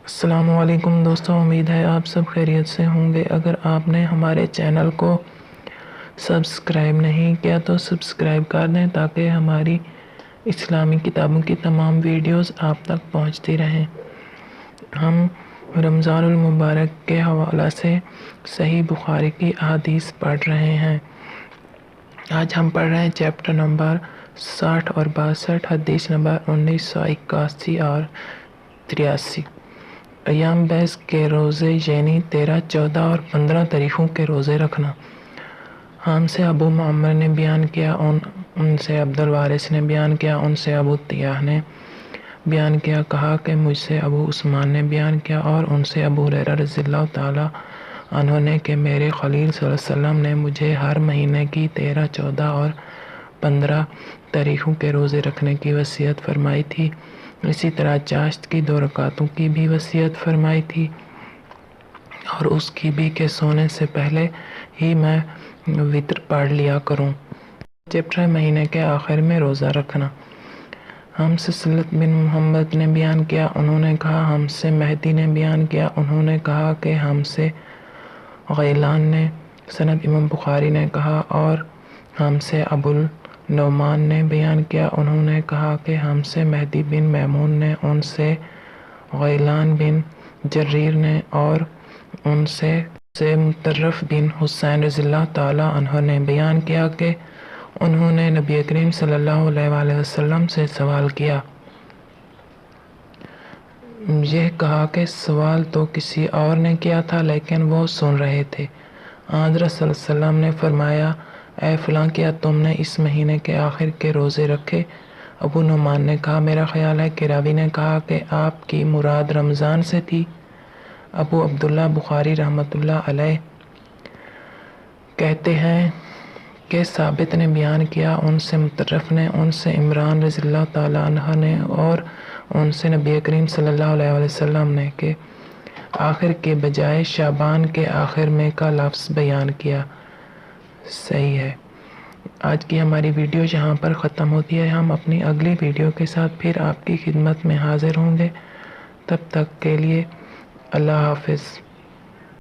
السلام علیکم دوستوں، امید ہے آپ سب خیریت سے ہوں گے۔ اگر آپ نے ہمارے چینل کو سبسکرائب نہیں کیا تو سبسکرائب کر دیں تاکہ ہماری اسلامی کتابوں کی تمام ویڈیوز آپ تک پہنچتی رہیں۔ ہم رمضان المبارک کے حوالہ سے صحیح بخاری کی احادیث پڑھ رہے ہیں۔ آج ہم پڑھ رہے ہیں چیپٹر نمبر 60 اور 62، حدیث نمبر 1981 اور 83۔ ایام بیس کے روزے یعنی 13، 14 اور 15 تاریخوں کے روزے رکھنا۔ ہم سے ابو معمر نے بیان کیا، ان سے عبد الوارث نے بیان کیا، ان سے ابو طیاح نے بیان کیا، کہا کہ مجھ سے ابو عثمان نے بیان کیا اور ان سے ابو ہریرہ رضی اللہ تعالی عنہ نے کہ میرے خلیل صلی اللہ علیہ وسلم نے مجھے ہر مہینے کی 13، 14 اور 15 تاریخوں کے روزے رکھنے کی وصیت فرمائی تھی۔ اسی طرح چاشت کی 2 رکعتوں کی بھی وصیت فرمائی تھی اور اس کی بھی کہ سونے سے پہلے ہی میں وتر پڑھ لیا کروں۔ چیپٹر مہینے کے آخر میں روزہ رکھنا۔ ہم سے سلت بن محمد نے بیان کیا، انہوں نے کہا ہم سے مہدی نے بیان کیا، انہوں نے کہا کہ ہم سے غیلان نے، سند امام بخاری نے کہا، اور ہم سے ابو النعمان نے بیان کیا، انہوں نے کہا کہ ہم سے مہدی بن میمون نے، ان سے غیلان بن جریر نے، اور ان سے مطرف بن حسین رضی اللہ تعالی عنہ نے بیان کیا کہ انہوں نے نبی کریم صلی اللہ علیہ وآلہ وسلم سے سوال کیا۔ یہ کہا کہ سوال تو کسی اور نے کیا تھا لیکن وہ سن رہے تھے۔ حضرت صلی اللہ علیہ وسلم نے فرمایا، اے فلاں، کیا تم نے اس مہینے کے آخر کے روزے رکھے؟ ابو نعمان نے کہا، میرا خیال ہے کہ راوی نے کہا کہ آپ کی مراد رمضان سے تھی۔ ابو عبداللہ بخاری رحمۃ اللہ علیہ کہتے ہیں کہ ثابت نے بیان کیا، ان سے مطرف نے، ان سے عمران رضی اللہ تعالیٰ عنہ نے، اور ان سے نبی کریم صلی اللہ علیہ وسلم نے کہ آخر کے بجائے شعبان کے آخر میں کا لفظ بیان کیا۔ صحیح ہے۔ آج کی ہماری ویڈیو یہاں پر ختم ہوتی ہے۔ ہم اپنی اگلی ویڈیو کے ساتھ پھر آپ کی خدمت میں حاضر ہوں گے۔ تب تک کے لیے اللہ حافظ۔